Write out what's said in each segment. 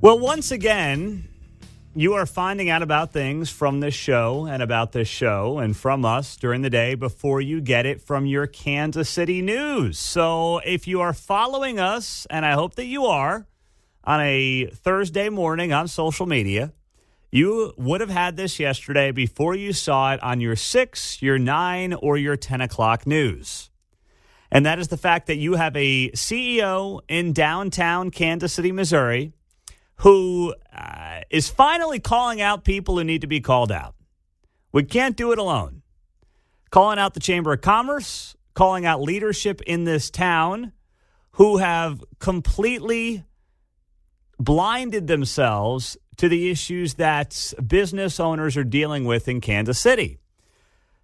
Well, once again, you are finding out about things from this show and about this show and from us during the day before you get it from your Kansas City news. So if you are following us, and I hope that you are, on a Thursday morning on social media, you would have had this yesterday before you saw it on your 6, your 9, or your 10 o'clock news. And that is the fact that you have a CEO in downtown Kansas City, Missouri, who is finally calling out people who need to be called out. We can't do it alone. Calling out the Chamber of Commerce, calling out leadership in this town who have completely blinded themselves to the issues that business owners are dealing with in Kansas City.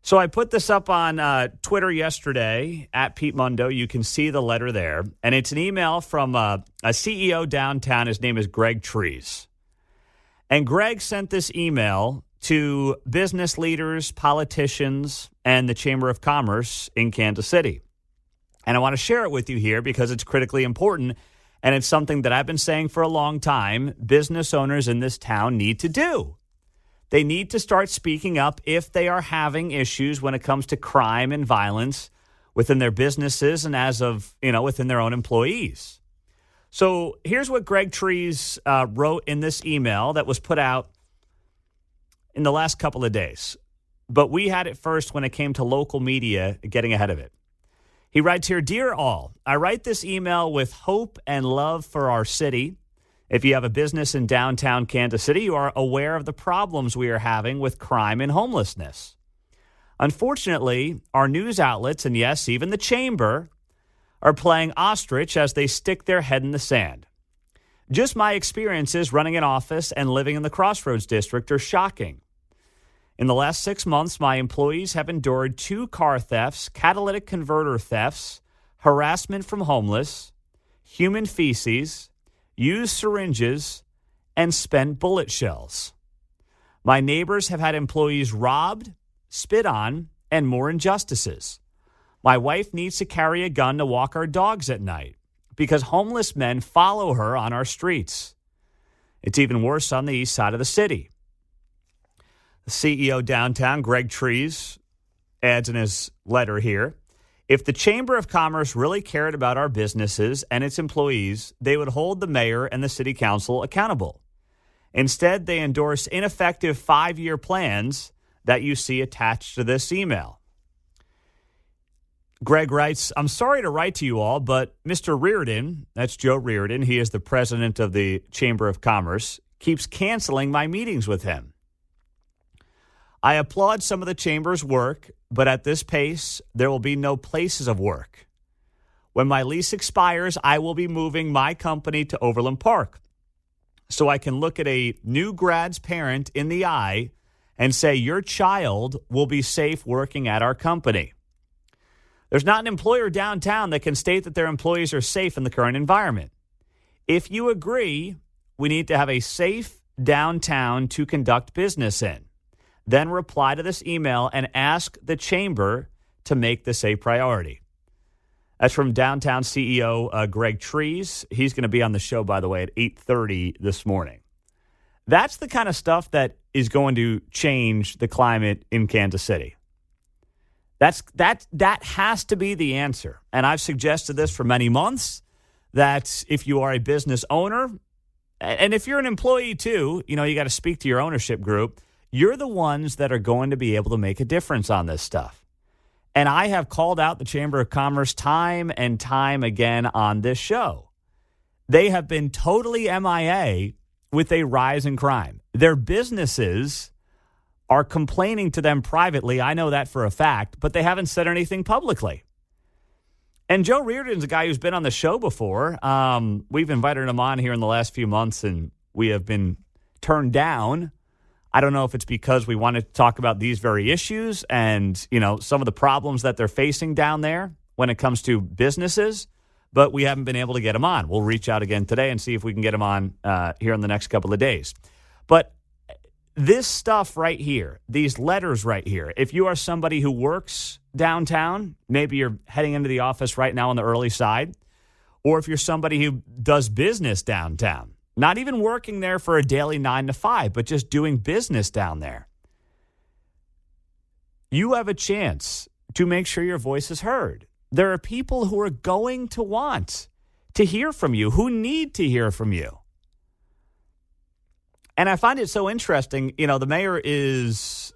So I put this up on Twitter yesterday, at Pete Mundo. You can see the letter there. And it's an email from a CEO downtown. His name is Greg Trees. And Greg sent this email to business leaders, politicians, and the Chamber of Commerce in Kansas City. And I want to share it with you here because it's critically important. And it's something that I've been saying for a long time business owners in this town need to do. They need to start speaking up if they are having issues when it comes to crime and violence within their businesses and within their own employees. So here's what Greg Trees wrote in this email that was put out in the last couple of days. But we had it first when it came to local media getting ahead of it. He writes here, "Dear all, I write this email with hope and love for our city. If you have a business in downtown Kansas City, you are aware of the problems we are having with crime and homelessness. Unfortunately, our news outlets, and yes, even the Chamber, are playing ostrich as they stick their head in the sand. Just my experiences running an office and living in the Crossroads District are shocking. In the last 6 months, my employees have endured 2 car thefts, catalytic converter thefts, harassment from homeless, human feces, used syringes, and spent bullet shells. My neighbors have had employees robbed, spit on, and more injustices. My wife needs to carry a gun to walk our dogs at night because homeless men follow her on our streets. It's even worse on the east side of the city." The CEO downtown, Greg Trees, adds in his letter here, "If the Chamber of Commerce really cared about our businesses and its employees, they would hold the mayor and the city council accountable. Instead, they endorse ineffective 5-year plans that you see attached to this email." Greg writes, "I'm sorry to write to you all, but Mr. Reardon," that's Joe Reardon, he is the president of the Chamber of Commerce, "keeps canceling my meetings with him. I applaud some of the Chamber's work, but at this pace, there will be no places of work. When my lease expires, I will be moving my company to Overland Park so I can look at a new grad's parent in the eye and say, your child will be safe working at our company. There's not an employer downtown that can state that their employees are safe in the current environment. If you agree, we need to have a safe downtown to conduct business in. Then reply to this email and ask the Chamber to make this a priority." That's from downtown CEO Greg Trees. He's going to be on the show, by the way, at 8:30 this morning. That's the kind of stuff that is going to change the climate in Kansas City. That has to be the answer. And I've suggested this for many months, that if you are a business owner, and if you're an employee too, you got to speak to your ownership group. You're the ones that are going to be able to make a difference on this stuff. And I have called out the Chamber of Commerce time and time again on this show. They have been totally MIA with a rise in crime. Their businesses are complaining to them privately. I know that for a fact, but they haven't said anything publicly. And Joe Reardon's a guy who's been on the show before. We've invited him on here in the last few months, and we have been turned down. I don't know if it's because we wanted to talk about these very issues and, some of the problems that they're facing down there when it comes to businesses, but we haven't been able to get him on. We'll reach out again today and see if we can get him on here in the next couple of days. But this stuff right here, these letters right here, if you are somebody who works downtown, maybe you're heading into the office right now on the early side, or if you're somebody who does business downtown, Not even working there for a daily 9 to 5, but just doing business down there. You have a chance to make sure your voice is heard. There are people who are going to want to hear from you, who need to hear from you. And I find it so interesting. You know, the mayor is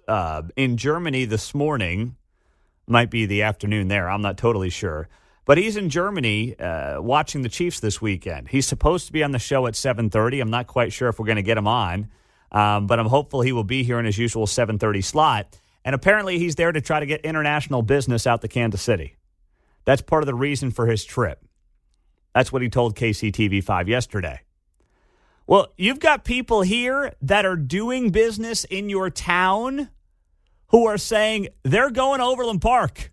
in Germany this morning. Might be the afternoon there. I'm not totally sure. But he's in Germany watching the Chiefs this weekend. He's supposed to be on the show at 7:30. I'm not quite sure if we're going to get him on. But I'm hopeful he will be here in his usual 7:30 slot. And apparently he's there to try to get international business out to Kansas City. That's part of the reason for his trip. That's what he told KCTV5 yesterday. Well, you've got people here that are doing business in your town who are saying they're going to Overland Park.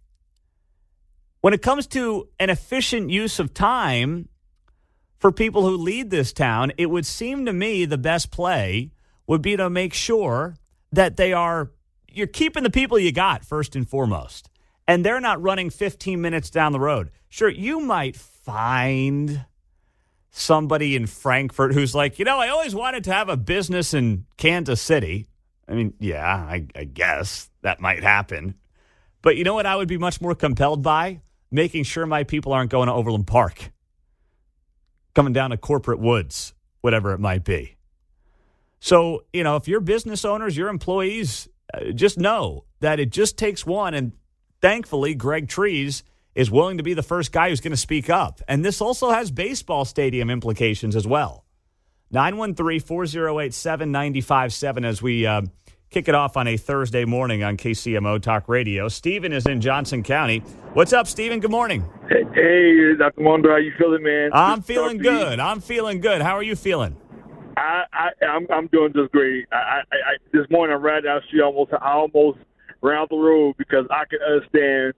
When it comes to an efficient use of time for people who lead this town, it would seem to me the best play would be to make sure that you're keeping the people you got first and foremost. And they're not running 15 minutes down the road. Sure, you might find somebody in Frankfurt who's like, I always wanted to have a business in Kansas City. I mean, yeah, I guess that might happen. But you know what I would be much more compelled by? Making sure my people aren't going to Overland Park, coming down to Corporate Woods, whatever it might be. So, if you're business owners, your employees, just know that it just takes one. And thankfully, Greg Trees is willing to be the first guy who's going to speak up. And this also has baseball stadium implications as well. 913-408-7957 as we kick it off on a Thursday morning on KCMO Talk Radio. Stephen is in Johnson County. What's up, Stephen? Good morning. Hey, Dr. Mondo, how you feeling, man? I'm feeling good. I'm feeling good. How are you feeling? I'm doing just great. This morning I'm riding down the street, I almost ran off the road because I can understand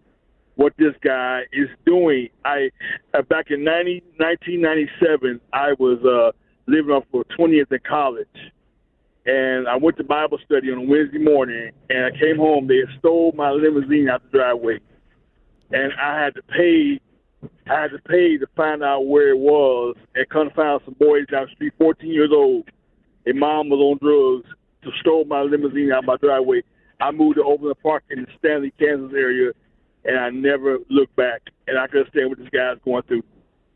what this guy is doing. Back in 1997, I was living off of 20th in college, and I went to Bible study on a Wednesday morning, and I came home. They had stole my limousine out the driveway, and I had to pay to find out where it was, and come to find some boys down the street, 14 years old. Their mom was on drugs, to stole my limousine out my driveway. I moved to Overland Park in the Stanley, Kansas area, and I never looked back. And I can understand what this guy's going through.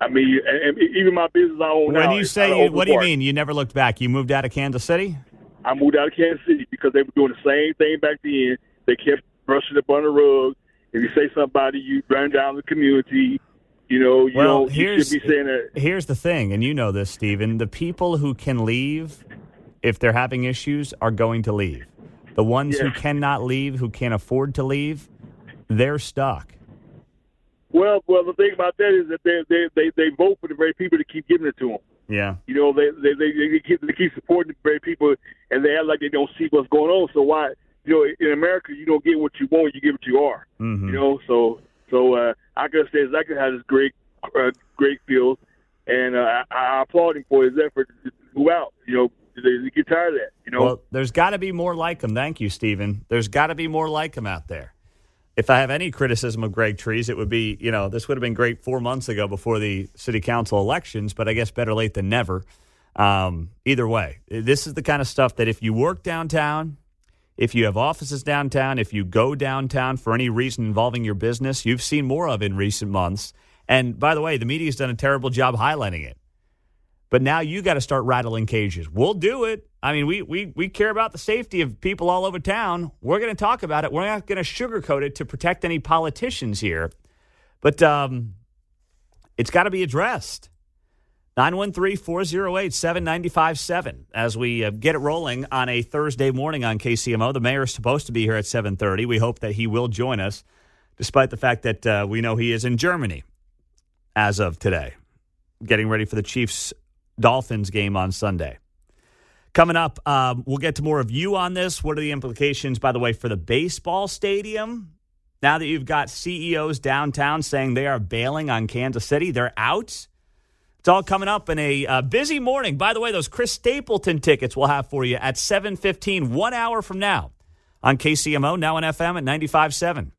I mean, and even my business I own now. When you say, what do you mean you never looked back? You moved out of Kansas City? I moved out of Kansas City because they were doing the same thing back then. They kept brushing it under the rug. If you say somebody, you burn down the community. You should be saying that. Here's the thing, and you know this, Stephen. The people who can leave, if they're having issues, are going to leave. The ones who cannot leave, who can't afford to leave, they're stuck. Well, the thing about that is that they vote for the very people that keep giving it to them. Yeah. They keep supporting the very people, and they act like they don't see what's going on. So why, in America, you don't get what you want, you get what you are. Mm-hmm. So I can say exactly how this great feels, and I applaud him for his effort to go out. They get tired of that. Well, there's got to be more like him. Thank you, Stephen. There's got to be more like him out there. If I have any criticism of Greg Trees, it would be, this would have been great 4 months ago before the city council elections, but I guess better late than never. Either way, this is the kind of stuff that if you work downtown, if you have offices downtown, if you go downtown for any reason involving your business, you've seen more of in recent months. And by the way, the media's done a terrible job highlighting it. But now you got to start rattling cages. We'll do it. I mean, we care about the safety of people all over town. We're going to talk about it. We're not going to sugarcoat it to protect any politicians here. But it's got to be addressed. 913-408-7957 as we get it rolling on a Thursday morning on KCMO. The mayor is supposed to be here at 7:30. We hope that he will join us, despite the fact that we know he is in Germany as of today, getting ready for the Chiefs-Dolphins game on Sunday. Coming up, we'll get to more of you on this. What are the implications, by the way, for the baseball stadium? Now that you've got CEOs downtown saying they are bailing on Kansas City, they're out. It's all coming up in a busy morning. By the way, those Chris Stapleton tickets we'll have for you at 7:15, 1 hour from now on KCMO, now on FM at 95.7.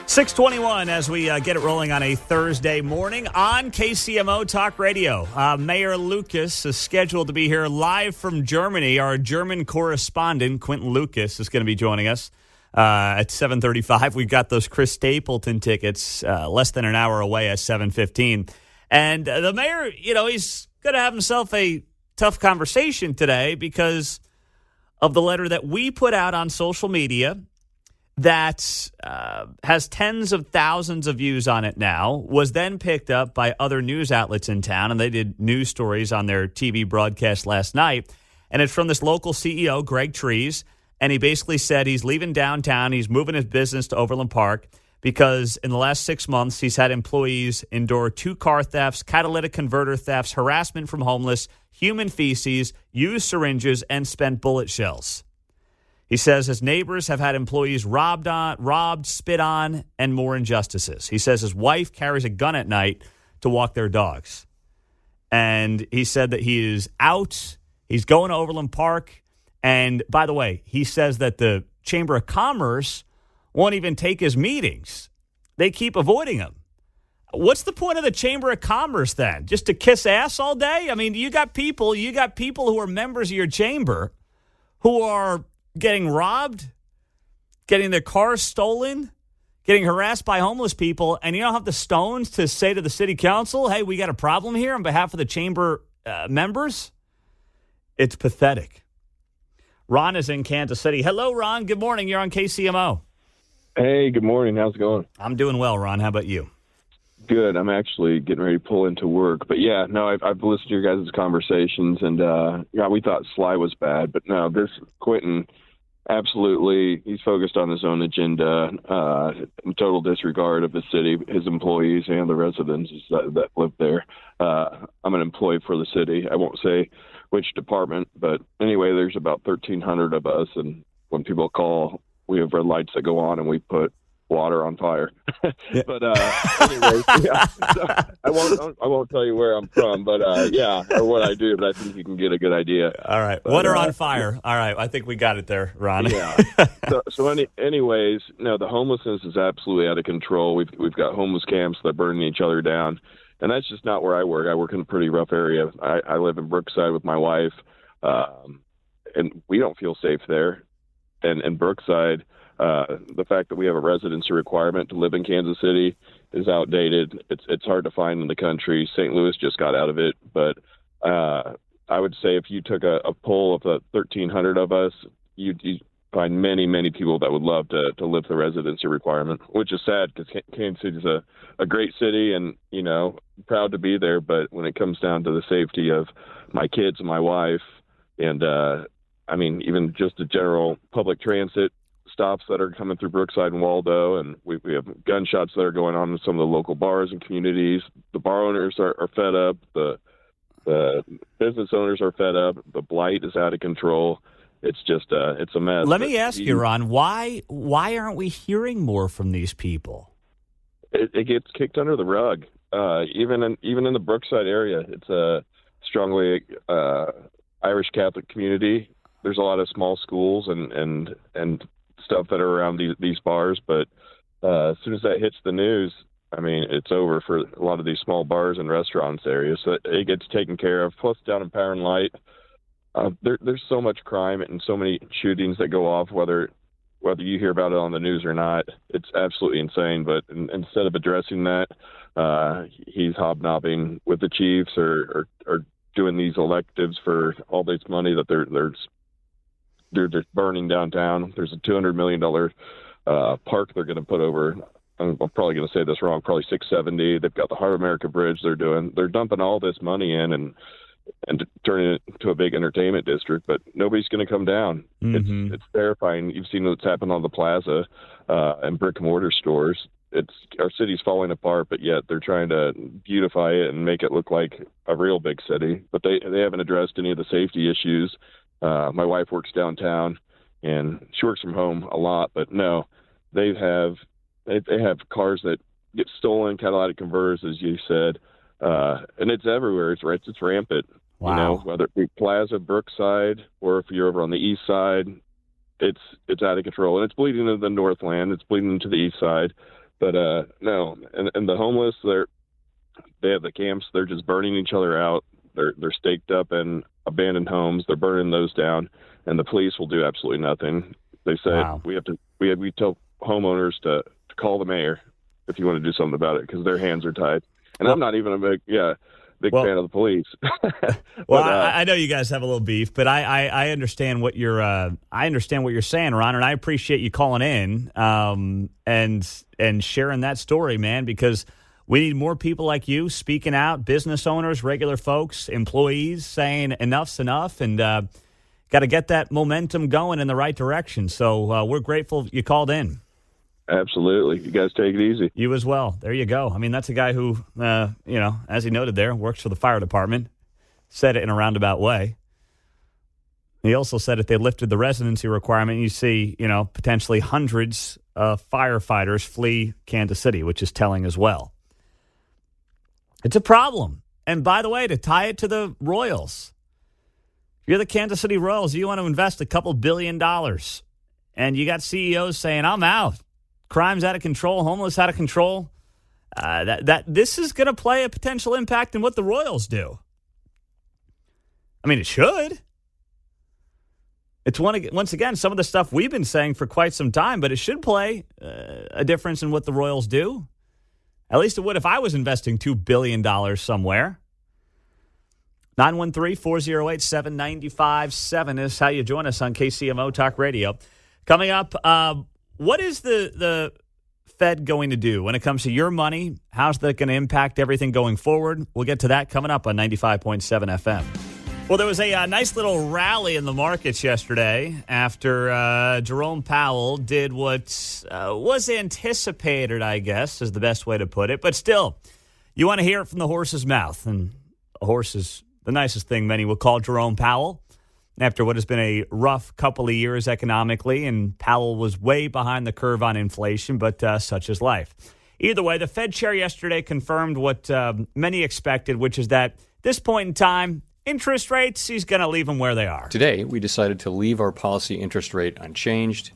6:21 as we get it rolling on a Thursday morning on KCMO Talk Radio. Mayor Lucas is scheduled to be here live from Germany. Our German correspondent, Quentin Lucas, is going to be joining us at 7:35. We've got those Chris Stapleton tickets less than an hour away at 7:15. And the mayor, he's going to have himself a tough conversation today because of the letter that we put out on social media that has tens of thousands of views on it now, was then picked up by other news outlets in town, and they did news stories on their TV broadcast last night. And it's from this local CEO, Greg Trees, and he basically said he's leaving downtown, he's moving his business to Overland Park because in the last 6 months, he's had employees endure 2 car thefts, catalytic converter thefts, harassment from homeless, human feces, used syringes, and spent bullet shells. He says his neighbors have had employees robbed, spit on, and more injustices. He says his wife carries a gun at night to walk their dogs. And he said that he is out. He's going to Overland Park. And by the way, he says that the Chamber of Commerce won't even take his meetings. They keep avoiding him. What's the point of the Chamber of Commerce then? Just to kiss ass all day? I mean, you got people who are members of your chamber who are getting robbed, getting their cars stolen, getting harassed by homeless people, and you don't have the stones to say to the city council, hey, we got a problem here on behalf of the chamber members? It's pathetic. Ron is in Kansas City. Hello, Ron. Good morning. You're on KCMO. Hey, good morning. How's it going? I'm doing well, Ron. How about you? Good. I'm actually getting ready to pull into work. But, yeah, no, I've listened to your guys' conversations, and, we thought Sly was bad. But, no, this Quentin, absolutely, he's focused on his own agenda, total disregard of the city, his employees, and the residents that live there. I'm an employee for the city. I won't say which department, but anyway, there's about 1,300 of us, and when people call, we have red lights that go on, and we put water on fire. Yeah. But anyway, yeah. So I won't tell you where I'm from, but or what I do. But I think you can get a good idea. All right, but, water on fire. All right, I think we got it there, Ron. Yeah. Anyways, no, the homelessness is absolutely out of control. We've got homeless camps that are burning each other down, and that's just not where I work. I work in a pretty rough area. I live in Brookside with my wife, and we don't feel safe there. And in Brookside, the fact that we have a residency requirement to live in Kansas City is outdated. It's hard to find in the country. St. Louis just got out of it. But I would say if you took a poll of the 1,300 of us, you'd find many, many people that would love to live the residency requirement, which is sad because Kansas City is a great city and, proud to be there. But when it comes down to the safety of my kids and my wife and, even just the general public transit stops that are coming through Brookside and Waldo, and we have gunshots that are going on in some of the local bars and communities. The bar owners are fed up. The business owners are fed up. The blight is out of control. It's just it's a mess. Let me ask you, Ron, why aren't we hearing more from these people? It gets kicked under the rug. Even in the Brookside area, it's a strongly Irish Catholic community. There's a lot of small schools and stuff that are around these bars, but as soon as that hits the news, it's over for a lot of these small bars and restaurants areas. So it gets taken care of. Plus, down in Power and Light, there's so much crime and so many shootings that go off, whether you hear about it on the news or not. It's absolutely insane. But instead of addressing that, he's hobnobbing with the chiefs or doing these electives for all this money that they're just burning downtown. There's a $200 million park they're going to put over. I'm probably going to say this wrong. Probably 670. They've got the Heart of America Bridge. They're dumping all this money in and turning it into a big entertainment district. But nobody's going to come down. Mm-hmm. It's terrifying. You've seen what's happened on the plaza and brick and mortar stores. Our city's falling apart, but yet they're trying to beautify it and make it look like a real big city. But they haven't addressed any of the safety issues. My wife works downtown, and she works from home a lot. But no, they have cars that get stolen, catalytic converters, as you said, and it's everywhere. It's rampant. Wow. Whether it be Plaza, Brookside, or if you're over on the east side, it's out of control, and it's bleeding into the Northland. It's bleeding into the east side. But no, and the homeless, they have the camps. They're just burning each other out. They're staked up in abandoned homes. They're burning those down, and the police will do absolutely nothing. They said Wow. we tell homeowners to call the mayor if you want to do something about it because their hands are tied. And Well- I'm not even a big fan of the police. Well, But, I know you guys have a little beef, but I understand what you're saying, Ron, and I appreciate you calling in and sharing that story, man, because we need more people like you speaking out, business owners, regular folks, employees saying enough's enough, and got to get that momentum going in the right direction. So we're grateful you called in. absolutely. You guys take it easy. You as well. There you go. I mean, that's a guy who, as he noted there, works for the fire department. Said it in a roundabout way. He also said if they lifted the residency requirement, you see, potentially hundreds of firefighters flee Kansas City, which is telling as well. It's a problem. And by the way, to tie it to the Royals, if you're the Kansas City Royals, you want to invest a couple $2 billion, and you got CEOs saying, I'm out. Crime's out of control, homeless out of control. This is going to play a potential impact in what the Royals do. I mean, it should. It's once again some of the stuff we've been saying for quite some time, but it should play a difference in what the Royals do. At least it would if I was investing $2 billion somewhere. 913-408-7957 is how you join us on KCMO Talk Radio. Coming up, what is the Fed going to do when it comes to your money? How's that going to impact everything going forward? We'll get to that coming up on 95.7 FM. Well, there was a nice little rally in the markets yesterday after Jerome Powell did what was anticipated, I guess, is the best way to put it. But still, you want to hear it from the horse's mouth. And a horse is the nicest thing many will call Jerome Powell after what has been a rough couple of years economically. And Powell was way behind the curve on inflation, but such is life. Either way, the Fed chair yesterday confirmed what many expected, which is that at this point in time, interest rates, he's going to leave them where they are. Today, we decided to leave our policy interest rate unchanged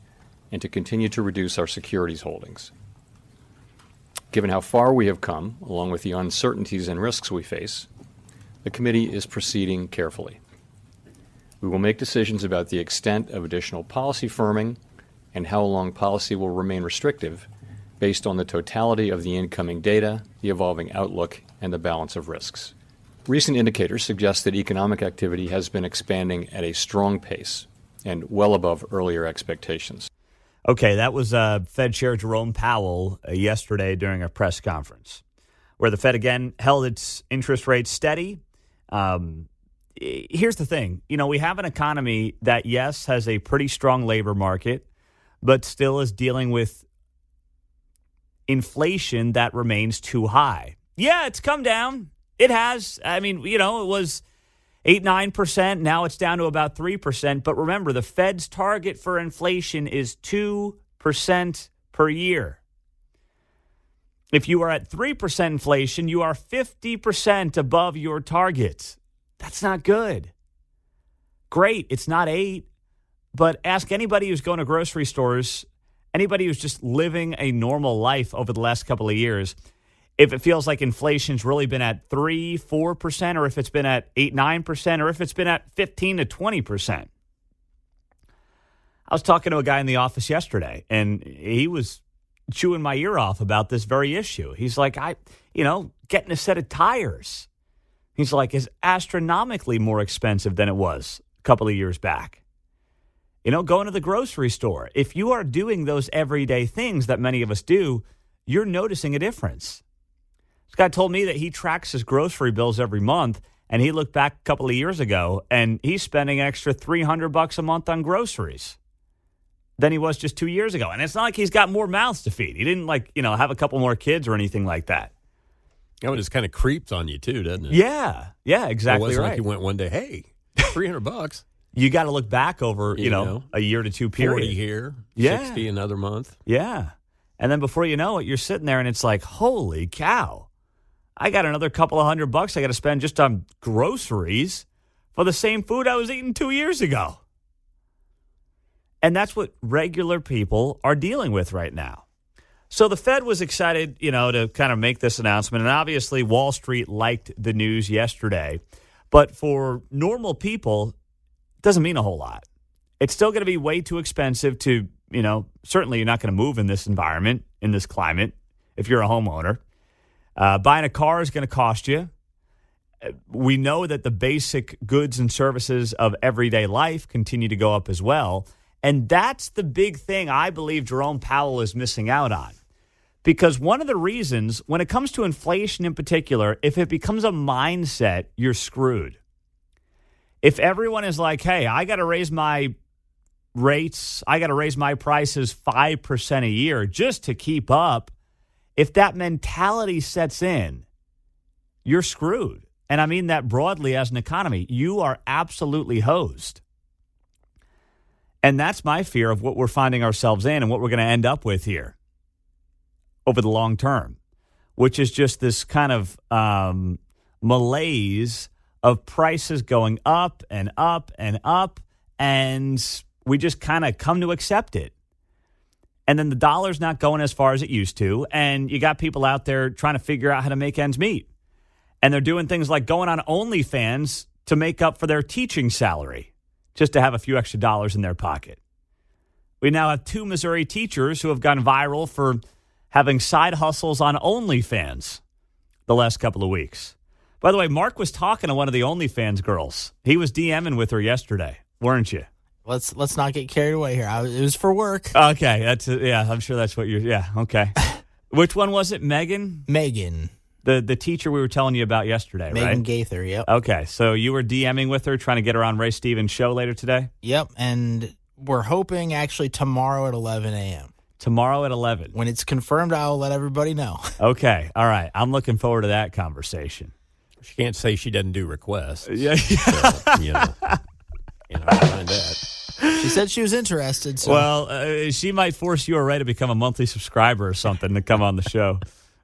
and to continue to reduce our securities holdings. Given how far we have come, along with the uncertainties and risks we face, the committee is proceeding carefully. We will make decisions about the extent of additional policy firming and how long policy will remain restrictive based on the totality of the incoming data, the evolving outlook, and the balance of risks. Recent indicators suggest that economic activity has been expanding at a strong pace and well above earlier expectations. Okay, that was Fed Chair Jerome Powell yesterday during a press conference where the Fed again held its interest rates steady. Here's the thing. We have an economy that, yes, has a pretty strong labor market, but still is dealing with inflation that remains too high. Yeah, it's come down. It has. I mean, it was 8-9%. Now it's down to about 3%. But remember, the Fed's target for inflation is 2% per year. If you are at 3% inflation, you are 50% above your target. That's not good. Great, it's not 8. But ask anybody who's going to grocery stores, anybody who's just living a normal life over the last couple of years, if it feels like inflation's really been at 3-4%, or if it's been at 8-9%, or if it's been at 15 to 20%. I was talking to a guy in the office yesterday, and he was chewing my ear off about this very issue. He's like, getting a set of tires, he's like, is astronomically more expensive than it was a couple of years back. Going to the grocery store, if you are doing those everyday things that many of us do, you're noticing a difference. This guy told me that he tracks his grocery bills every month, and he looked back a couple of years ago, and he's spending an extra $300 a month on groceries than he was just 2 years ago. And it's not like he's got more mouths to feed. He didn't have a couple more kids or anything like that. It just kind of creeps on you too, doesn't it? Yeah, exactly. It wasn't right. like you went one day, hey, $300. You got to look back over, a year to two period. 40 here, Yeah. 60 another month. Yeah. And then before you know it, you're sitting there and it's like, holy cow, I got another couple of $100 I got to spend just on groceries for the same food I was eating 2 years ago. And that's what regular people are dealing with right now. So the Fed was excited, to kind of make this announcement. And obviously Wall Street liked the news yesterday. But for normal people, it doesn't mean a whole lot. It's still going to be way too expensive to, certainly you're not going to move in this environment, in this climate, if you're a homeowner. Buying a car is going to cost you. We know that the basic goods and services of everyday life continue to go up as well. And that's the big thing I believe Jerome Powell is missing out on. Because one of the reasons, when it comes to inflation in particular, if it becomes a mindset, you're screwed. If everyone is like, hey, I got to raise my rates, I got to raise my prices 5% a year just to keep up, if that mentality sets in, you're screwed. And I mean that broadly as an economy. You are absolutely hosed. And that's my fear of what we're finding ourselves in and what we're going to end up with here over the long term, which is just this kind of malaise of prices going up and up and up, and we just kind of come to accept it. And then the dollar's not going as far as it used to, and you got people out there trying to figure out how to make ends meet. And they're doing things like going on OnlyFans to make up for their teaching salary, just to have a few extra dollars in their pocket. We now have 2 Missouri teachers who have gone viral for having side hustles on OnlyFans the last couple of weeks. By the way, Mark was talking to one of the OnlyFans girls. He was DMing with her yesterday, weren't you? Let's not get carried away here. It was for work. Okay, I'm sure that's what okay. Which one was it, Megan? Megan. The teacher we were telling you about yesterday, right? Megan Gaither, yep. Okay, so you were DMing with her, trying to get her on Ray Stevens' show later today? Yep, and we're hoping actually tomorrow at 11 a.m. Tomorrow at 11. When it's confirmed, I'll let everybody know. Okay, all right. I'm looking forward to that conversation. She can't say she doesn't do requests. Yeah. So, find that. She said she was interested. So. Well, she might force you or Ray to become a monthly subscriber or something to come on the show.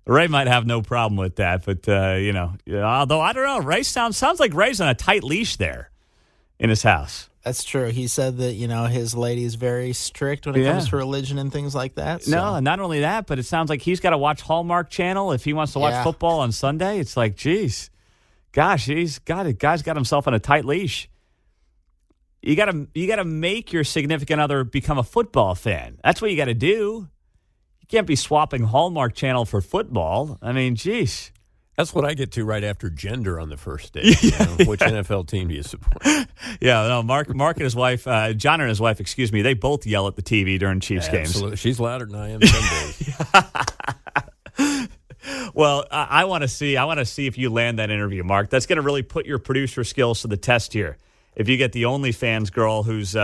Ray might have no problem with that, but, although I don't know. Ray sounds like Ray's on a tight leash there in his house. That's true. He said that, his lady is very strict when it comes to religion and things like that. So. No, not only that, but it sounds like he's got to watch Hallmark Channel if he wants to watch football on Sunday. It's like, geez, gosh, guy's got himself on a tight leash. You gotta make your significant other become a football fan. That's what you got to do. You can't be swapping Hallmark Channel for football. I mean, geez. That's what I get to right after gender on the first day. Which NFL team do you support? Yeah, no, Mark and his wife, John and his wife, they both yell at the TV during Chiefs games. Absolutely. She's louder than I am some days. Well, I want to see if you land that interview, Mark. That's going to really put your producer skills to the test here. If you get the OnlyFans girl who's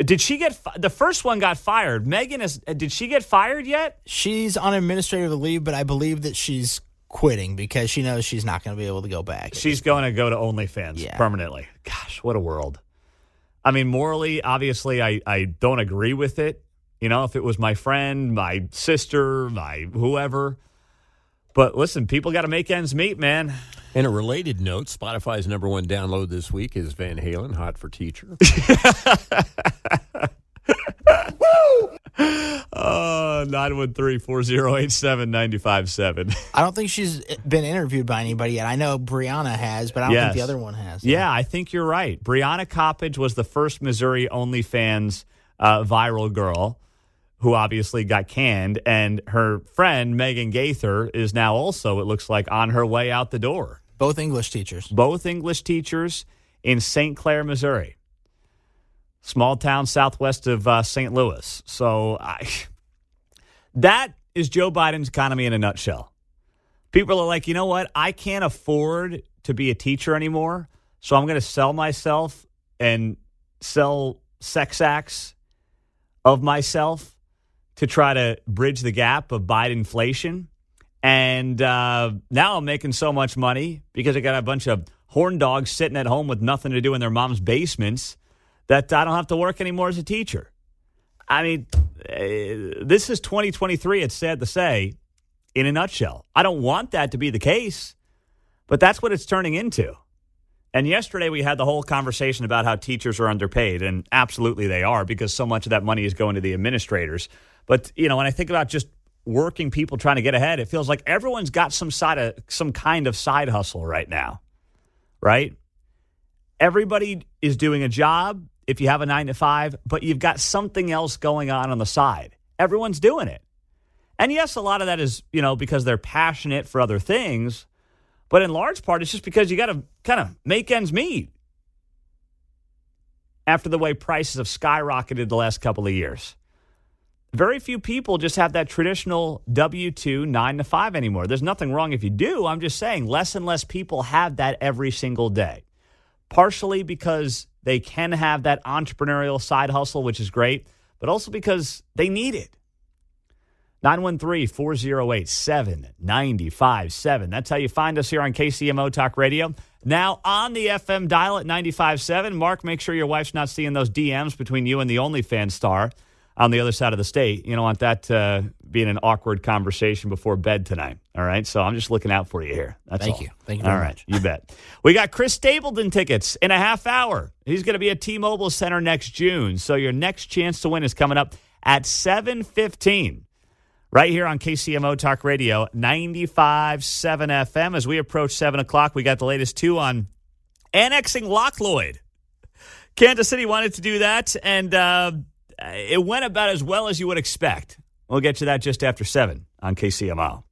did she get the first one got fired? Megan did she get fired yet? She's on administrative leave, but I believe that she's quitting because she knows she's not going to be able to go back. She's going to go to OnlyFans permanently. Gosh, what a world. I mean, morally, obviously, I don't agree with it. If it was my friend, my sister, my whoever. But listen, people got to make ends meet, man. In a related note, Spotify's #1 download this week is Van Halen, Hot for Teacher. 913-4087-957. I don't think she's been interviewed by anybody yet. I know Brianna has, but I don't think the other one has. Yeah, I think you're right. Brianna Coppage was the first Missouri OnlyFans viral girl who obviously got canned, and her friend, Megan Gaither, is now also, it looks like, on her way out the door. Both English teachers. Both English teachers in St. Clair, Missouri. Small town southwest of St. Louis. So that is Joe Biden's economy in a nutshell. People are like, you know what? I can't afford to be a teacher anymore, so I'm going to sell myself and sell sex acts of myself to try to bridge the gap of Biden inflation. And now I'm making so much money because I got a bunch of horn dogs sitting at home with nothing to do in their mom's basements that I don't have to work anymore as a teacher. I mean, this is 2023, it's sad to say, in a nutshell. I don't want that to be the case, but that's what it's turning into. And yesterday we had the whole conversation about how teachers are underpaid, and absolutely they are because so much of that money is going to the administrators. But, when I think about just working people trying to get ahead. It feels like everyone's got some kind of side hustle right now, right? Everybody is doing a job if you have a 9-to-5, but you've got something else going on the side. Everyone's doing it. And yes, a lot of that is, because they're passionate for other things, but in large part, it's just because you got to kind of make ends meet after the way prices have skyrocketed the last couple of years. Very few people just have that traditional W-2 9-to-5 anymore. There's nothing wrong if you do. I'm just saying less and less people have that every single day. Partially because they can have that entrepreneurial side hustle, which is great, but also because they need it. 913-408-7957. That's how you find us here on KCMO Talk Radio. Now on the FM dial at 95.7. Mark, make sure your wife's not seeing those DMs between you and the OnlyFans star on the other side of the state. You don't want that being an awkward conversation before bed tonight. All right? So I'm just looking out for you here. That's all. Thank you. Thank you very much. You bet. We got Chris Stapleton tickets in a half hour. He's going to be at T-Mobile Center next June. So your next chance to win is coming up at 7:15. Right here on KCMO Talk Radio, 95.7 FM. As we approach 7 o'clock, we got the latest, too, on annexing Loch Lloyd. Kansas City wanted to do that, and it went about as well as you would expect. We'll get to that just after 7 on KCMO.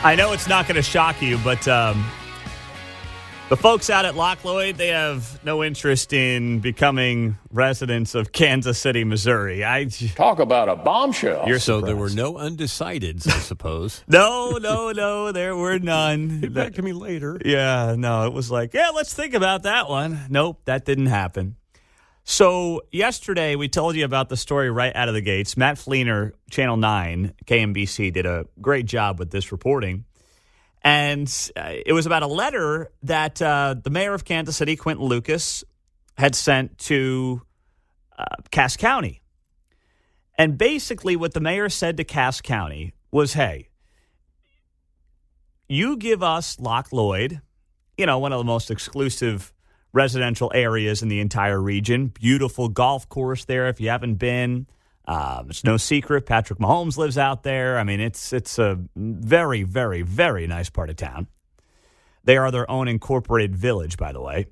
I know it's not going to shock you, but the folks out at Loch Lloyd, they have no interest in becoming residents of Kansas City, Missouri. Talk about a bombshell. You're So surprised. there were no undecideds, I suppose. No, there were none. Get back to me later. Yeah, no, it was like, let's think about that one. Nope, that didn't happen. So yesterday we told you about the story right out of the gates. Matt Fleener, Channel 9, KMBC, did a great job with this reporting. And it was about a letter that the mayor of Kansas City, Quentin Lucas, had sent to Cass County. And basically what the mayor said to Cass County was, hey, you give us Loch Lloyd, one of the most exclusive residential areas in the entire region. Beautiful golf course there if you haven't been. It's no secret Patrick Mahomes lives out there. I mean, it's a very, very, very nice part of town. They are their own incorporated village, by the way.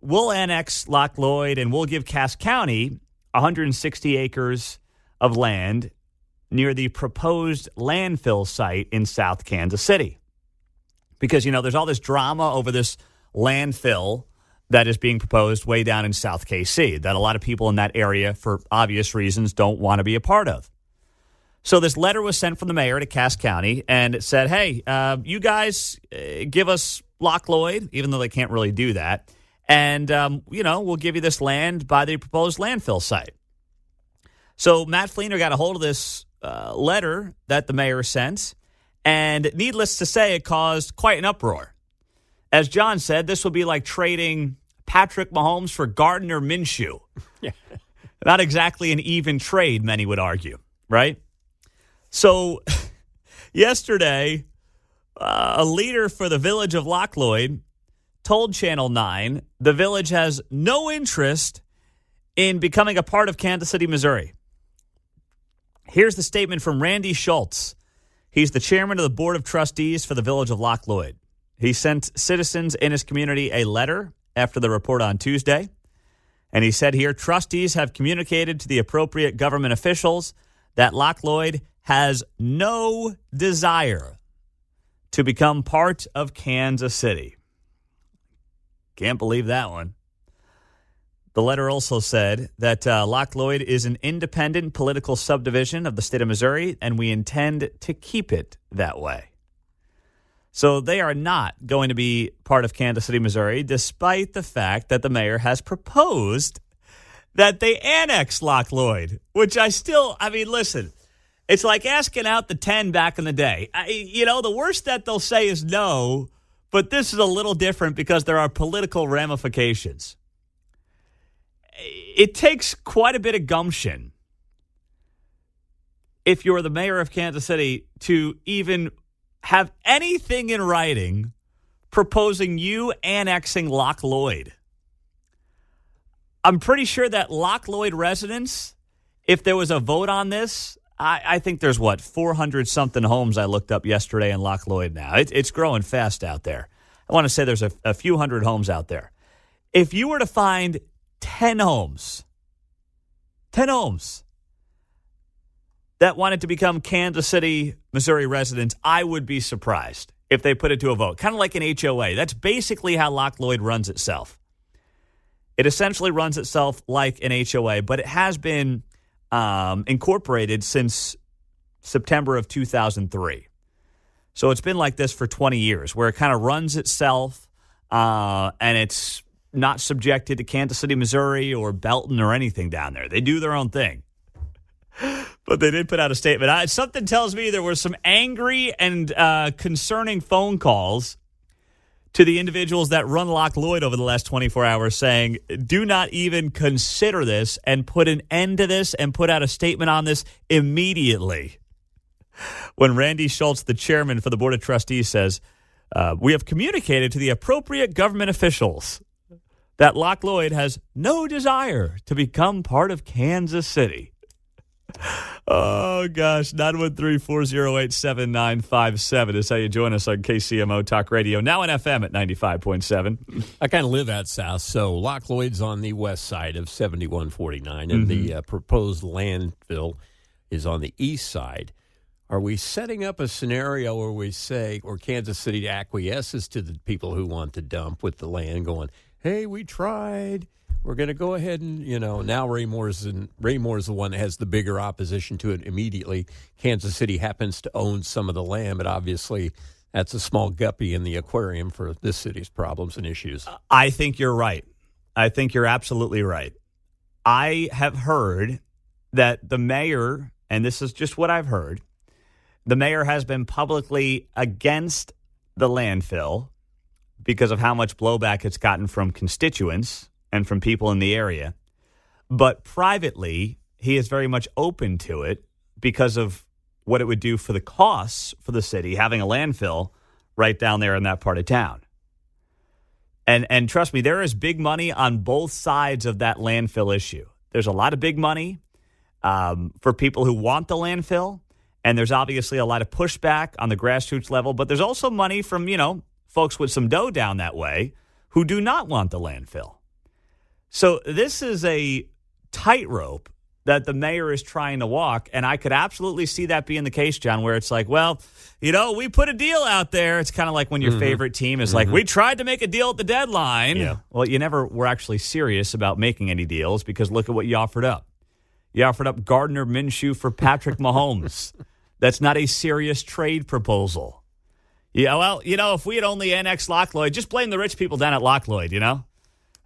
We'll annex Loch Lloyd, and we'll give Cass County 160 acres of land near the proposed landfill site in South Kansas City. Because, there's all this drama over this landfill that is being proposed way down in South KC that a lot of people in that area, for obvious reasons, don't want to be a part of. So this letter was sent from the mayor to Cass County, and it said, hey, you guys give us Loch Lloyd, even though they can't really do that, and, we'll give you this land by the proposed landfill site. So Matt Fleener got a hold of this letter that the mayor sent, and needless to say, it caused quite an uproar. As John said, this would be like trading Patrick Mahomes for Gardner Minshew. Yeah. Not exactly an even trade, many would argue, right? So yesterday, a leader for the village of Loch Lloyd told Channel 9 the village has no interest in becoming a part of Kansas City, Missouri. Here's the statement from Randy Schultz. He's the chairman of the board of trustees for the village of Loch Lloyd. He sent citizens in his community a letter after the report on Tuesday. And he said here, trustees have communicated to the appropriate government officials that Loch Lloyd has no desire to become part of Kansas City. Can't believe that one. The letter also said that Loch Lloyd is an independent political subdivision of the state of Missouri, and we intend to keep it that way. So they are not going to be part of Kansas City, Missouri, despite the fact that the mayor has proposed that they annex Loch Lloyd, which listen, it's like asking out the 10 back in the day. The worst that they'll say is no, but this is a little different because there are political ramifications. It takes quite a bit of gumption if you're the mayor of Kansas City to even have anything in writing proposing you annexing Loch Lloyd. I'm pretty sure that Loch Lloyd residents, if there was a vote on this, I think there's, 400-something homes I looked up yesterday in Loch Lloyd now. It's growing fast out there. I want to say there's a few hundred homes out there. If you were to find 10 homes that wanted to become Kansas City, Missouri residents, I would be surprised if they put it to a vote. Kind of like an HOA. That's basically how Loch Lloyd runs itself. It essentially runs itself like an HOA, but it has been incorporated since September of 2003. So it's been like this for 20 years, where it kind of runs itself, and it's not subjected to Kansas City, Missouri, or Belton or anything down there. They do their own thing. But they did put out a statement. Something tells me there were some angry and concerning phone calls to the individuals that run Loch Lloyd over the last 24 hours saying, do not even consider this and put an end to this and put out a statement on this immediately. When Randy Schultz, the chairman for the Board of Trustees, says, we have communicated to the appropriate government officials that Loch Lloyd has no desire to become part of Kansas City. Oh, gosh. 913-408-7957 is how you join us on KCMO Talk Radio. Now in FM at 95.7. I kind of live out south, so Loch Lloyd's on the west side of 7149, and the proposed landfill is on the east side. Are we setting up a scenario where we say, or Kansas City acquiesces to the people who want to dump with the land going, hey, we tried. We're going to go ahead and, now Raymor's the one that has the bigger opposition to it immediately. Kansas City happens to own some of the land, but obviously that's a small guppy in the aquarium for this city's problems and issues. I think you're right. I think you're absolutely right. I have heard that the mayor, and this is just what I've heard, the mayor has been publicly against the landfill because of how much blowback it's gotten from constituents and from people in the area. But privately, he is very much open to it because of what it would do for the costs for the city, having a landfill right down there in that part of town. And trust me, there is big money on both sides of that landfill issue. There's a lot of big money for people who want the landfill, and there's obviously a lot of pushback on the grassroots level, but there's also money from, folks with some dough down that way who do not want the landfill. So this is a tightrope that the mayor is trying to walk, and I could absolutely see that being the case, John, where it's like, well, we put a deal out there. It's kind of like when your favorite team is like, we tried to make a deal at the deadline. Yeah. Well, you never were actually serious about making any deals because look at what you offered up. You offered up Gardner Minshew for Patrick Mahomes. That's not a serious trade proposal. Yeah, well, if we had only annexed Loch Lloyd, just blame the rich people down at Loch Lloyd,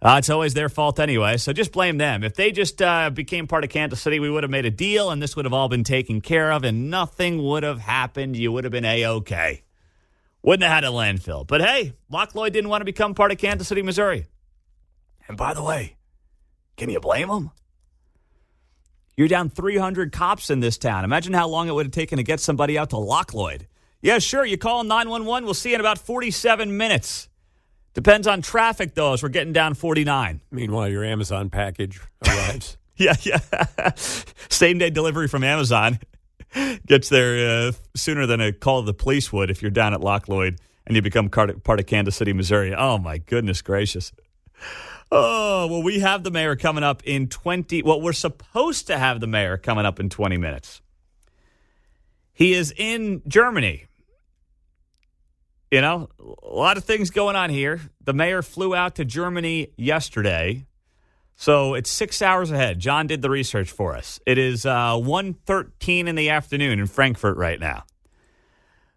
it's always their fault anyway, so just blame them. If they just became part of Kansas City, we would have made a deal, and this would have all been taken care of, and nothing would have happened. You would have been A-OK. Wouldn't have had a landfill. But, hey, Loch Lloyd didn't want to become part of Kansas City, Missouri. And by the way, can you blame them? You're down 300 cops in this town. Imagine how long it would have taken to get somebody out to Loch Lloyd. Yeah, sure, you call 911. We'll see you in about 47 minutes. Depends on traffic, though, as we're getting down 49. Meanwhile, your Amazon package arrives. Yeah. Same-day delivery from Amazon gets there sooner than a call of the police would if you're down at Loch Lloyd and you become part of Kansas City, Missouri. Oh, my goodness gracious. Oh, well, we have the mayor coming up in we're supposed to have the mayor coming up in 20 minutes. He is in Germany. A lot of things going on here. The mayor flew out to Germany yesterday, so it's 6 hours ahead. John did the research for us. It is 1:13 in the afternoon in Frankfurt right now.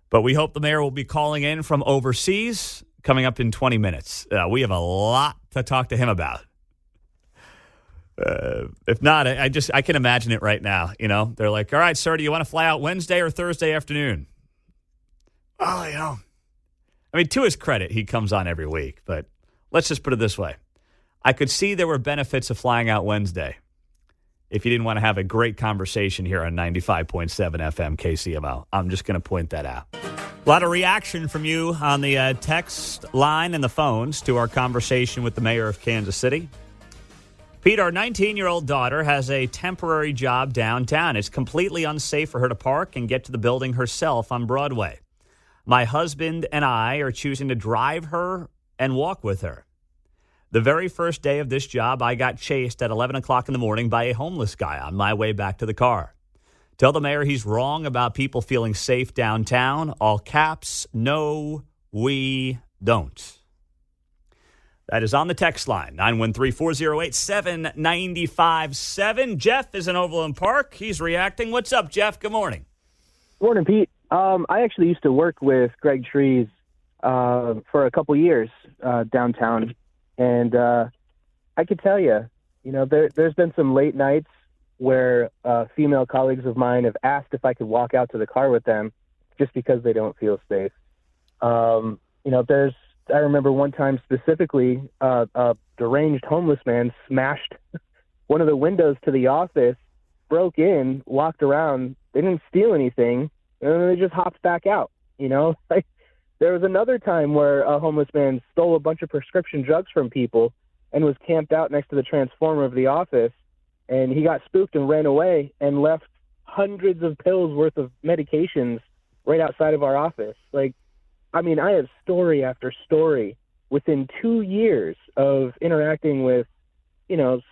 But we hope the mayor will be calling in from overseas coming up in 20 minutes. We have a lot to talk to him about. If not, I can imagine it right now. They're like, all right, sir, do you want to fly out Wednesday or Thursday afternoon? Oh, to his credit, he comes on every week, but let's just put it this way. I could see there were benefits of flying out Wednesday if you didn't want to have a great conversation here on 95.7 FM KCMO. I'm just going to point that out. A lot of reaction from you on the text line and the phones to our conversation with the mayor of Kansas City. Pete, our 19-year-old daughter has a temporary job downtown. It's completely unsafe for her to park and get to the building herself on Broadway. My husband and I are choosing to drive her and walk with her. The very first day of this job, I got chased at 11 o'clock in the morning by a homeless guy on my way back to the car. Tell the mayor he's wrong about people feeling safe downtown. All caps, no, we don't. That is on the text line, 913-408-7957. Jeff is in Overland Park. He's reacting. What's up, Jeff? Good morning. Morning, Pete. I actually used to work with Greg Trees for a couple years downtown, and I could tell you, there's been some late nights where female colleagues of mine have asked if I could walk out to the car with them just because they don't feel safe. I remember one time specifically, a deranged homeless man smashed one of the windows to the office, broke in, walked around. They didn't steal anything, and then they just hopped back out. There was another time where a homeless man stole a bunch of prescription drugs from people and was camped out next to the transformer of the office, and he got spooked and ran away and left hundreds of pills worth of medications right outside of our office. I have story after story within 2 years of interacting with,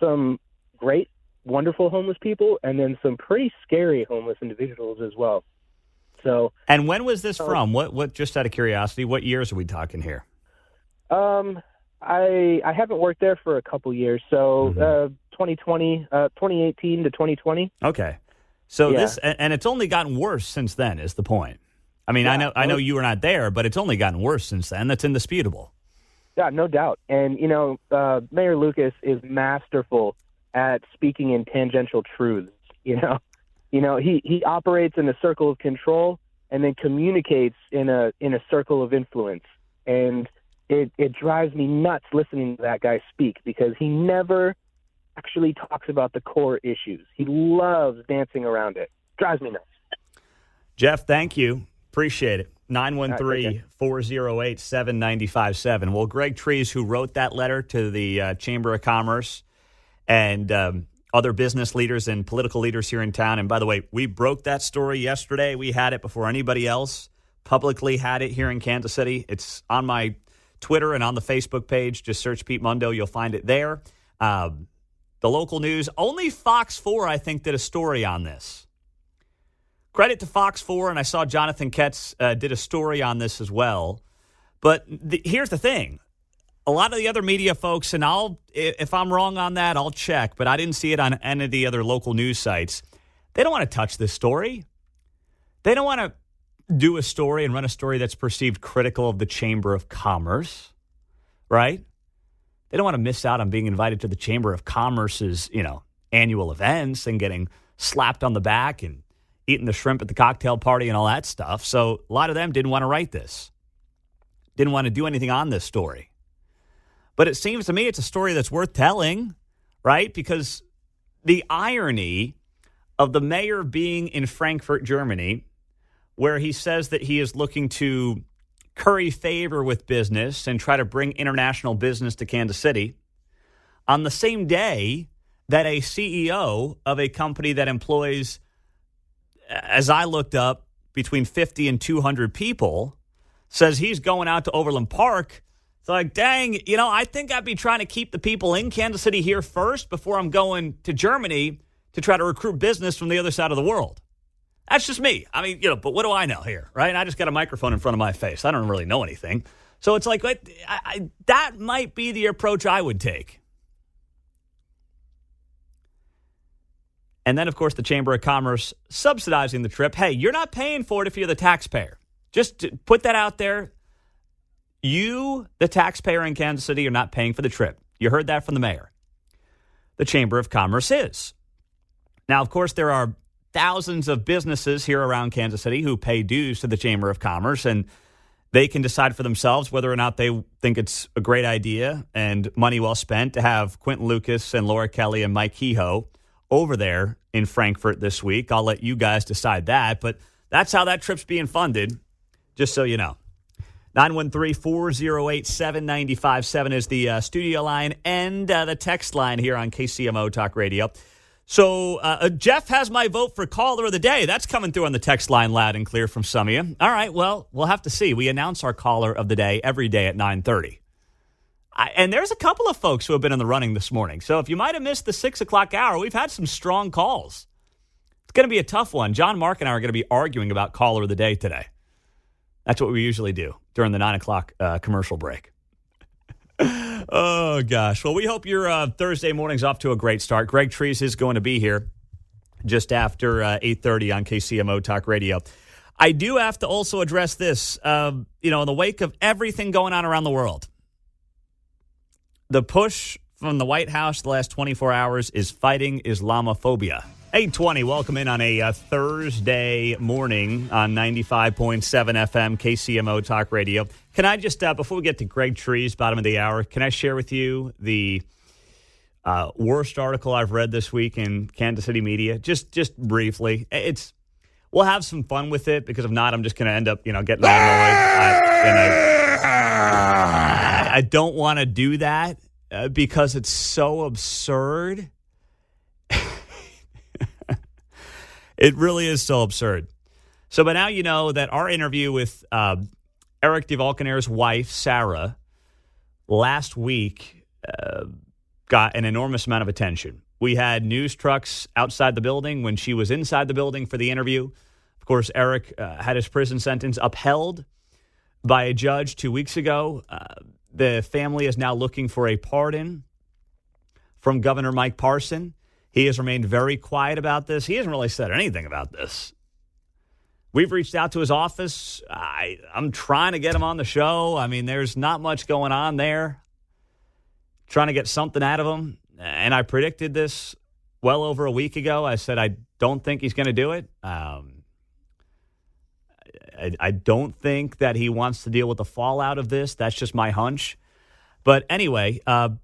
some great, wonderful homeless people and then some pretty scary homeless individuals as well. So, and when was this from? What? Just out of curiosity, what years are we talking here? I haven't worked there for a couple years, so 2018 to 2020. Okay, so yeah. This and it's only gotten worse since then. Is the point? I mean, Yeah, I know you were not there, but it's only gotten worse since then. That's indisputable. Yeah, no doubt. And, Mayor Lucas is masterful at speaking in tangential truths. He operates in a circle of control and then communicates in a circle of influence. And it drives me nuts listening to that guy speak because he never actually talks about the core issues. He loves dancing around it. Drives me nuts. Jeff, thank you. Appreciate it. 913-408-7957. Well, Greg Trees, who wrote that letter to the Chamber of Commerce and other business leaders and political leaders here in town. And by the way, we broke that story yesterday. We had it before anybody else publicly had it here in Kansas City. It's on my Twitter and on the Facebook page. Just search Pete Mundo. You'll find it there. The local news. Only Fox 4, I think, did a story on this. Credit to Fox 4, and I saw Jonathan Ketz did a story on this as well. But here's the thing. A lot of the other media folks, and if I'm wrong on that, I'll check, but I didn't see it on any of the other local news sites. They don't want to touch this story. They don't want to do a story and run a story that's perceived critical of the Chamber of Commerce, right? They don't want to miss out on being invited to the Chamber of Commerce's, annual events and getting slapped on the back and eating the shrimp at the cocktail party and all that stuff. So a lot of them didn't want to write this, didn't want to do anything on this story. But it seems to me it's a story that's worth telling, right? Because the irony of the mayor being in Frankfurt, Germany, where he says that he is looking to curry favor with business and try to bring international business to Kansas City, on the same day that a CEO of a company that employs, as I looked up, between 50 and 200 people, says he's going out to Overland Park. It's like, dang, I think I'd be trying to keep the people in Kansas City here first before I'm going to Germany to try to recruit business from the other side of the world. That's just me. I mean, but what do I know here, right? I just got a microphone in front of my face. I don't really know anything. So it's like, that might be the approach I would take. And then, of course, the Chamber of Commerce subsidizing the trip. Hey, you're not paying for it if you're the taxpayer. Just to put that out there. You, the taxpayer in Kansas City, are not paying for the trip. You heard that from the mayor. The Chamber of Commerce is. Now, of course, there are thousands of businesses here around Kansas City who pay dues to the Chamber of Commerce, and they can decide for themselves whether or not they think it's a great idea and money well spent to have Quentin Lucas and Laura Kelly and Mike Kehoe over there in Frankfurt this week. I'll let you guys decide that, but that's how that trip's being funded, just so you know. 913-408-7957 is the studio line and the text line here on KCMO Talk Radio. So Jeff has my vote for caller of the day. That's coming through on the text line loud and clear from some of you. All right, well, we'll have to see. We announce our caller of the day every day at 9:30. And there's a couple of folks who have been in the running this morning. So if you might have missed the 6 o'clock hour, we've had some strong calls. It's going to be a tough one. John, Mark, and I are going to be arguing about caller of the day today. That's what we usually do during the 9 o'clock commercial break. Oh, gosh. Well, we hope your Thursday morning's off to a great start. Greg Trees is going to be here just after 8:30 on KCMO Talk Radio. I do have to also address this, in the wake of everything going on around the world. The push from the White House the last 24 hours is fighting Islamophobia. 8:20, welcome in on a Thursday morning on 95.7 FM KCMO Talk Radio. Can I just, before we get to Greg Trees, bottom of the hour, can I share with you the worst article I've read this week in Kansas City media? Just briefly. We'll have some fun with it, because if not, I'm just going to end up, getting all annoyed. I don't want to do that because it's so absurd. It really is so absurd. So by now you know that our interview with Eric DeValkenair's wife, Sarah, last week got an enormous amount of attention. We had news trucks outside the building when she was inside the building for the interview. Of course, Eric had his prison sentence upheld by a judge 2 weeks ago. The family is now looking for a pardon from Governor Mike Parson. He has remained very quiet about this. He hasn't really said anything about this. We've reached out to his office. I'm trying to get him on the show. I mean, there's not much going on there. Trying to get something out of him. And I predicted this well over a week ago. I said I don't think he's going to do it. I don't think that he wants to deal with the fallout of this. That's just my hunch. But anyway,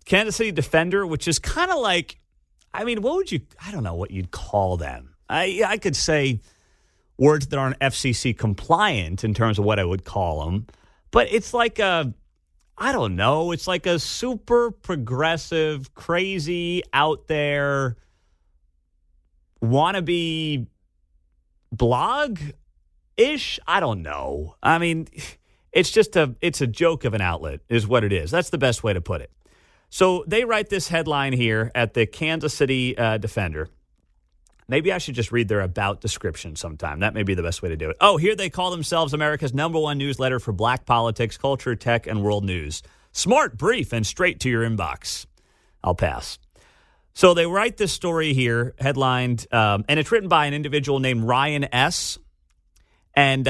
Kansas City Defender, which is kind of like, I don't know what you'd call them. I could say words that aren't FCC compliant in terms of what I would call them. But it's like it's like a super progressive, crazy, out there, wannabe blog-ish? I don't know. I mean, it's a joke of an outlet is what it is. That's the best way to put it. So they write this headline here at the Kansas City Defender. Maybe I should just read their about description sometime. That may be the best way to do it. Oh, here they call themselves America's #1 newsletter for black politics, culture, tech, and world news. Smart, brief, and straight to your inbox. I'll pass. So they write this story here, headlined, and it's written by an individual named Ryan S. And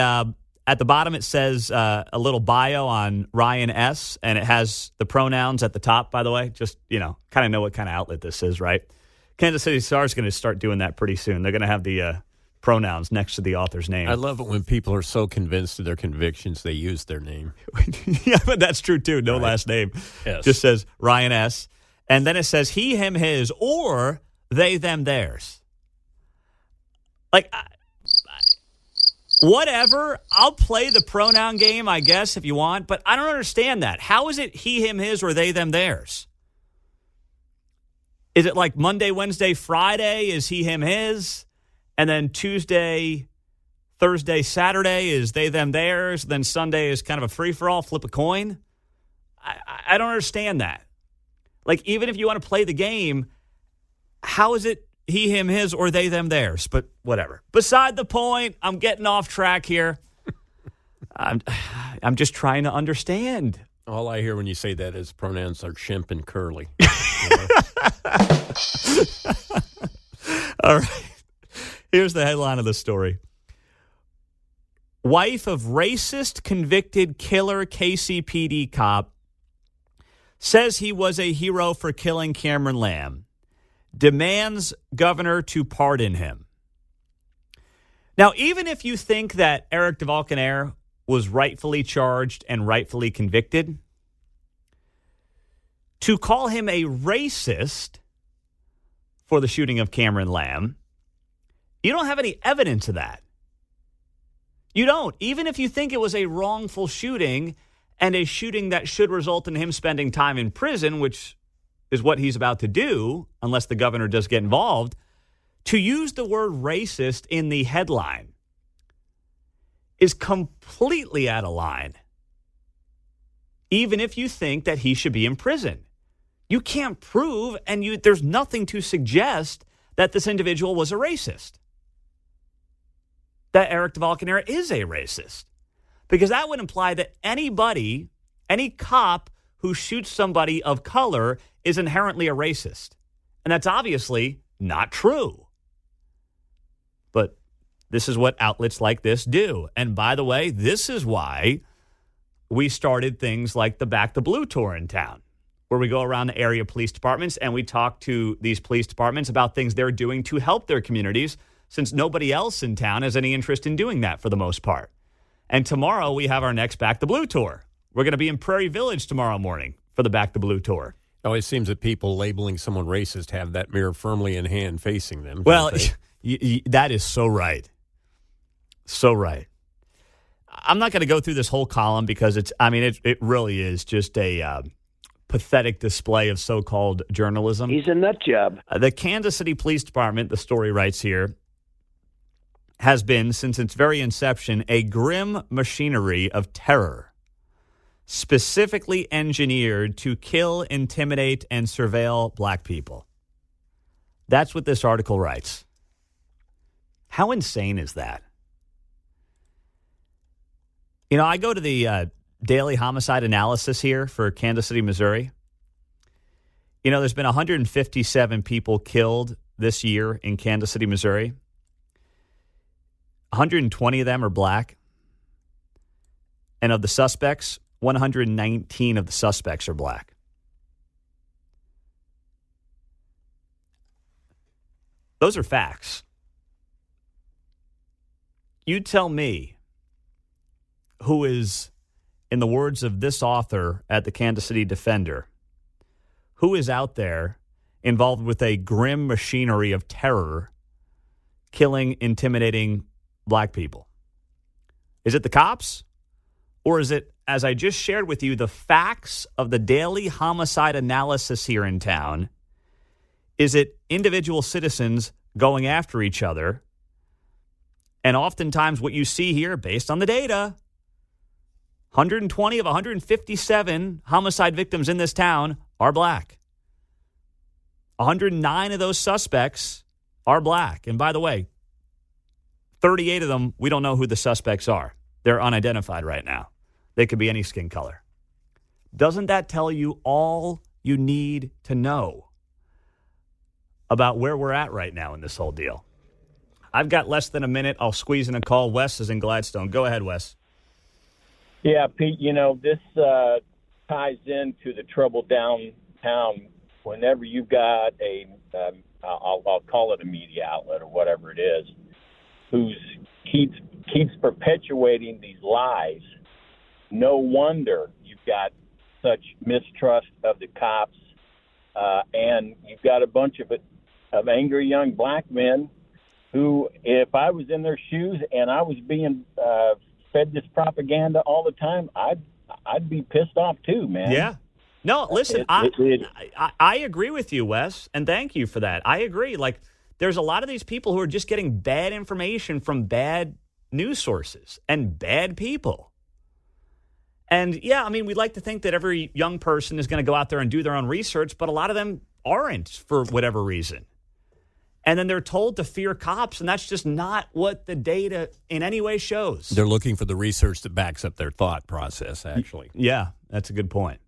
at the bottom, it says a little bio on Ryan S., and it has the pronouns at the top, by the way. Just, kind of know what kind of outlet this is, right? Kansas City Star is going to start doing that pretty soon. They're going to have the pronouns next to the author's name. I love it when people are so convinced of their convictions, they use their name. Yeah, but that's true, too. No last name. Yes. Just says Ryan S., and then it says he, him, his, or they, them, theirs. Like, whatever. I'll play the pronoun game, I guess, if you want, but I don't understand that. How is it he, him, his, or they, them, theirs? Is it like Monday, Wednesday, Friday is he, him, his, and then Tuesday, Thursday, Saturday is they, them, theirs, then Sunday is kind of a free-for-all, flip a coin? I don't understand that. Like, even if you want to play the game, how is it he, him, his, or they, them, theirs? But whatever. Beside the point, I'm getting off track here. I'm just trying to understand. All I hear when you say that is pronouns are shimp and curly. All right. Here's the headline of the story. Wife of racist convicted killer KCPD cop says he was a hero for killing Cameron Lamb. Demands governor to pardon him. Now, even if you think that Eric DeValkenair was rightfully charged and rightfully convicted, to call him a racist for the shooting of Cameron Lamb, you don't have any evidence of that. You don't. Even if you think it was a wrongful shooting and a shooting that should result in him spending time in prison, which is what he's about to do, unless the governor does get involved, to use the word racist in the headline is completely out of line, even if you think that he should be in prison. You can't prove, and there's nothing to suggest that this individual was a racist, that Eric DeValkenera is a racist, because that would imply that anybody, any cop who shoots somebody of color is inherently a racist. And that's obviously not true. But this is what outlets like this do. And by the way, this is why we started things like the Back the Blue tour in town, where we go around the area police departments and we talk to these police departments about things they're doing to help their communities, since nobody else in town has any interest in doing that for the most part. And tomorrow we have our next Back the Blue tour. We're going to be in Prairie Village tomorrow morning for the Back the Blue tour. It always seems that people labeling someone racist have that mirror firmly in hand facing them. Well, that is so right. So right. I'm not going to go through this whole column because it really is just a pathetic display of so-called journalism. He's a nut job. The Kansas City Police Department, the story writes here, has been, since its very inception, a grim machinery of terror, specifically engineered to kill, intimidate, and surveil black people. That's what this article writes. How insane is that? You know, I go to the daily homicide analysis here for Kansas City, Missouri. You know, there's been 157 people killed this year in Kansas City, Missouri. 120 of them are black. And of the suspects, 119 of the suspects are black. Those are facts. You tell me who is, in the words of this author at the Kansas City Defender, who is out there involved with a grim machinery of terror, killing, intimidating black people? Is it the cops? Or is it, as I just shared with you, the facts of the daily homicide analysis here in town? Is it individual citizens going after each other? And oftentimes what you see here, based on the data, 120 of 157 homicide victims in this town are black. 109 of those suspects are black. And by the way, 38 of them, we don't know who the suspects are. They're unidentified right now. They could be any skin color. Doesn't that tell you all you need to know about where we're at right now in this whole deal? I've got less than a minute. I'll squeeze in a call. Wes is in Gladstone. Go ahead, Wes. Yeah, Pete, you know, this ties into the trouble downtown. Whenever you've got I'll call it a media outlet or whatever it is, who keeps perpetuating these lies, no wonder you've got such mistrust of the cops, and you've got a bunch of angry young black men who, if I was in their shoes and I was being fed this propaganda all the time, I'd be pissed off too, man. Yeah. No, listen, I agree with you, Wes, and thank you for that. I agree. Like, there's a lot of these people who are just getting bad information from bad news sources and bad people. And, yeah, I mean, we'd like to think that every young person is going to go out there and do their own research, but a lot of them aren't for whatever reason. And then they're told to fear cops, and that's just not what the data in any way shows. They're looking for the research that backs up their thought process, actually. Yeah, that's a good point.